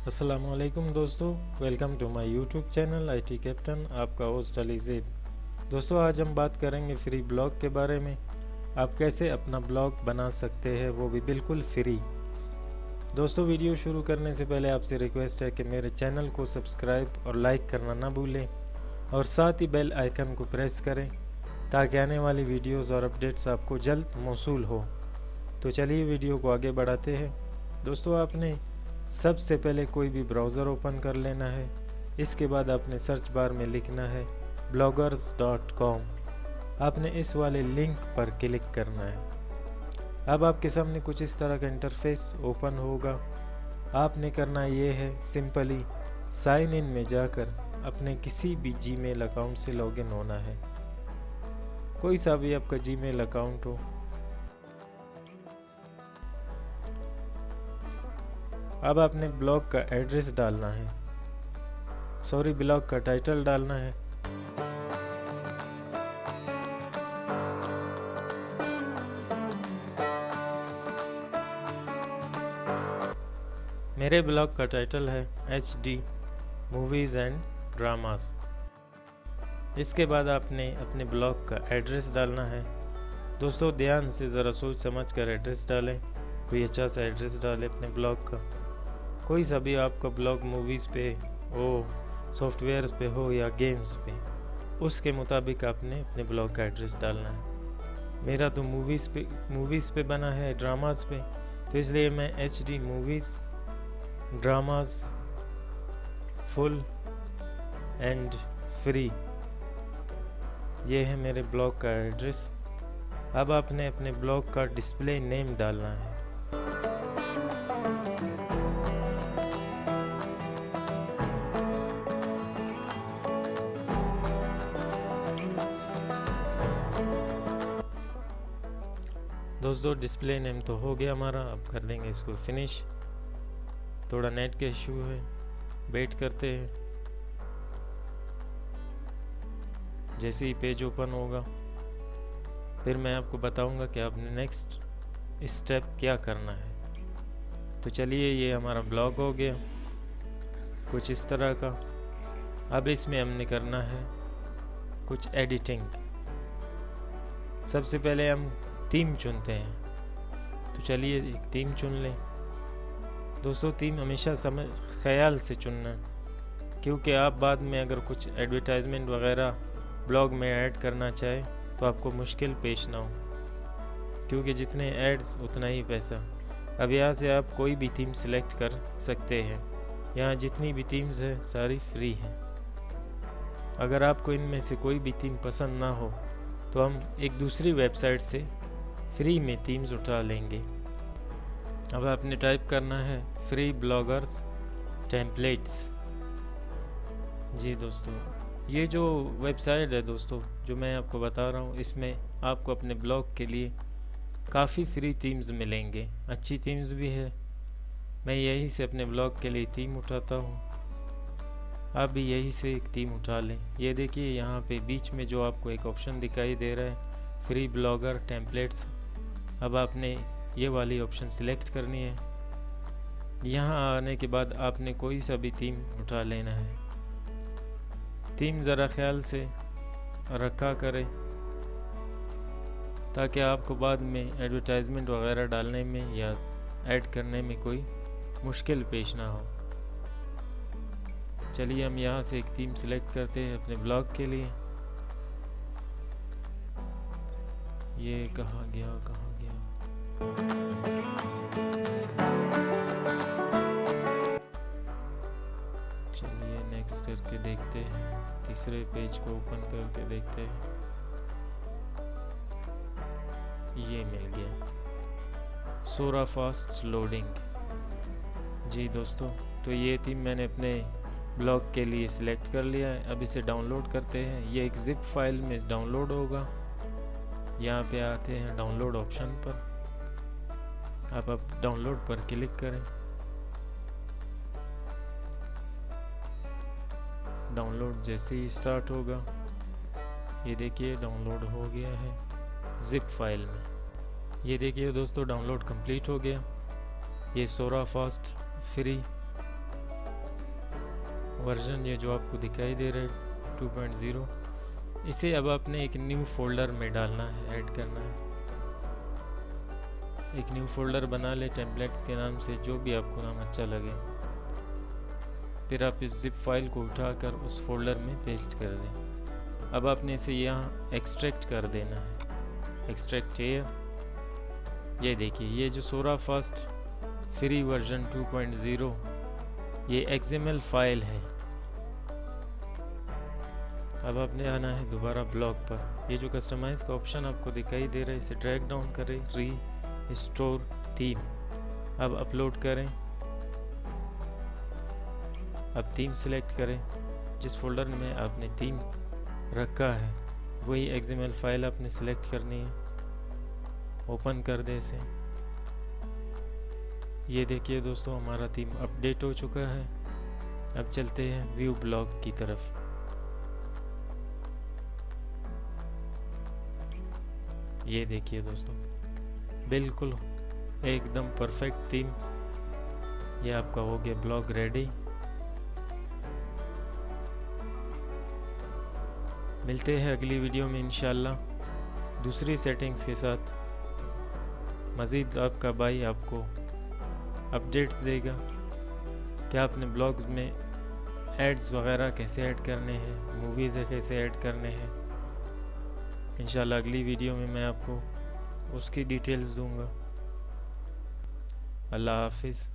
अस्सलामुअलैकुम दोस्तों, welcome to my YouTube channel IT captain. आपका होस्ट अली ज़ैद। दोस्तों, आज हम बात करेंगे फ्री ब्लॉग के बारे में। आप कैसे अपना ब्लॉग बना सकते हैं, वो भी बिल्कुल फ्री। दोस्तों, वीडियो शुरू करने से पहले आपसे रिक्वेस्ट है कि मेरे चैनल को सब्सक्राइब और लाइक करना ना भूलें और साथ ही बेल आइकन को प्रेस करें ताकि आने वाली वीडियोज़ और अपडेट्स आपको जल्द मौसूल हो। तो चलिए वीडियो को आगे बढ़ाते हैं। दोस्तों, आपने सबसे पहले कोई भी ब्राउज़र ओपन कर लेना है। इसके बाद आपने सर्च बार में लिखना है bloggers.com। आपने इस वाले लिंक पर क्लिक करना है। अब आपके सामने कुछ इस तरह का इंटरफेस ओपन होगा। आपने करना ये है, सिंपली साइन इन में जाकर अपने किसी भी जीमेल अकाउंट से लॉगिन होना है। कोई सा भी आपका जीमेल अकाउंट हो। अब आपने ब्लॉग का एड्रेस डालना है, ब्लॉग का टाइटल डालना है। मेरे ब्लॉग का टाइटल है HD मूवीज़ एंड ड्रामास। इसके बाद आपने अपने ब्लॉग का एड्रेस डालना है। दोस्तों, ध्यान से ज़रा सोच समझ कर एड्रेस डालें। कोई अच्छा सा एड्रेस डालें अपने ब्लॉग का। कोई सा भी आपका ब्लॉग मूवीज़ पे हो, सॉफ्टवेयर पे हो या गेम्स पे, उसके मुताबिक आपने अपने ब्लॉग का एड्रेस डालना है। मेरा तो मूवीज़ पे बना है, ड्रामास पे, तो इसलिए मैं HD movies dramas full and free, ये है मेरे ब्लॉग का एड्रेस। अब आपने अपने ब्लॉग का डिस्प्ले नेम डालना है। दोस्तों, डिस्प्ले नेम तो हो गया हमारा। अब कर देंगे इसको फिनिश। थोड़ा नेट का इशू है, वेट करते हैं। जैसे ही पेज ओपन होगा फिर मैं आपको बताऊंगा कि आपने नेक्स्ट स्टेप क्या करना है। तो चलिए, ये हमारा ब्लॉग हो गया कुछ इस तरह का। अब इसमें हमने करना है कुछ एडिटिंग। सबसे पहले हम थीम चुनते हैं। तो चलिए एक थीम चुन लें। दोस्तों, थीम हमेशा ख्याल से चुनना, क्योंकि आप बाद में अगर कुछ एडवर्टाइजमेंट वगैरह ब्लॉग में ऐड करना चाहे तो आपको मुश्किल पेश ना हो, क्योंकि जितने एड्स उतना ही पैसा। अब यहाँ से आप कोई भी थीम सिलेक्ट कर सकते हैं। यहाँ जितनी भी थीम्स है सारी फ्री हैं। अगर आपको इनमें से कोई भी थीम पसंद ना हो तो हम एक दूसरी वेबसाइट से फ्री में थीम्स उठा लेंगे। अब आपने टाइप करना है फ्री ब्लॉगर्स टेम्पलेट्स। जी दोस्तों, ये जो वेबसाइट है दोस्तों, जो मैं आपको बता रहा हूँ, इसमें आपको अपने ब्लॉग के लिए काफ़ी फ्री थीम्स मिलेंगे। अच्छी थीम्स भी है। मैं यहीं से अपने ब्लॉग के लिए थीम उठाता हूँ। आप भी यहीं से एक थीम उठा लें। ये देखिए, यहाँ पे बीच में जो आपको एक ऑप्शन दिखाई दे रहा है, फ्री ब्लॉगर टेम्पलेट्स। अब आपने ये वाली ऑप्शन सिलेक्ट करनी है। यहाँ आने के बाद आपने कोई सा भी थीम उठा लेना है। थीम ज़रा ख्याल से रखा करें ताकि आपको बाद में एडवर्टाइजमेंट वगैरह डालने में या ऐड करने में कोई मुश्किल पेश ना हो। चलिए, हम यहाँ से एक थीम सिलेक्ट करते हैं अपने ब्लॉग के लिए। ये कहाँ गया। चलिए नेक्स्ट करके देखते हैं। तीसरे पेज को ओपन करके देखते हैं। ये मिल गया, सोरा फास्ट लोडिंग। जी दोस्तों, तो ये थीम मैंने अपने ब्लॉग के लिए सिलेक्ट कर लिया है। अब इसे डाउनलोड करते हैं। ये एक जिप फाइल में डाउनलोड होगा। यहाँ पे आते हैं डाउनलोड ऑप्शन पर। आप डाउनलोड पर क्लिक करें। डाउनलोड जैसे ही स्टार्ट होगा, ये देखिए डाउनलोड हो गया है जिप फाइल में। ये देखिए दोस्तों, डाउनलोड कंप्लीट हो गया। ये सोरा फास्ट फ्री वर्जन ये जो आपको दिखाई दे रहा है 2.0, इसे अब आपने एक न्यू फोल्डर में डालना है, ऐड करना है। एक न्यू फोल्डर बना ले टेम्पलेट्स के नाम से, जो भी आपको नाम अच्छा लगे। फिर आप इस जिप फाइल को उठाकर उस फोल्डर में पेस्ट कर दें। अब आपने इसे यहाँ एक्सट्रैक्ट कर देना है, एक्सट्रैक्ट एयर। ये देखिए, ये जो सोरा फास्ट फ्री वर्जन 2.0 ये XML फाइल है। अब आपने आना है दोबारा ब्लॉग पर। ये जो कस्टमाइज का ऑप्शन आपको दिखाई दे रहा है, इसे ड्रैग डाउन करें, रीस्टोर थीम। अब अपलोड करें। अब थीम सेलेक्ट करें। जिस फोल्डर में आपने थीम रखा है वही XML फाइल आपने सेलेक्ट करनी है। ओपन कर दे इसे। ये देखिए दोस्तों, हमारा थीम अपडेट हो चुका है। अब चलते हैं व्यू ब्लॉग की तरफ। ये देखिए दोस्तों, बिल्कुल एकदम परफेक्ट थीम। ये आपका हो गया ब्लॉग रेडी। मिलते हैं अगली वीडियो में इंशाल्लाह दूसरी सेटिंग्स के साथ। मज़ीद आपका भाई आपको अपडेट्स देगा कि आपने ब्लॉग्स में एड्स वगैरह कैसे ऐड करने हैं, मूवीज़ कैसे ऐड करने हैं। इंशाल्लाह अगली वीडियो में मैं आपको उसकी डिटेल्स दूंगा। अल्लाह हाफिज़।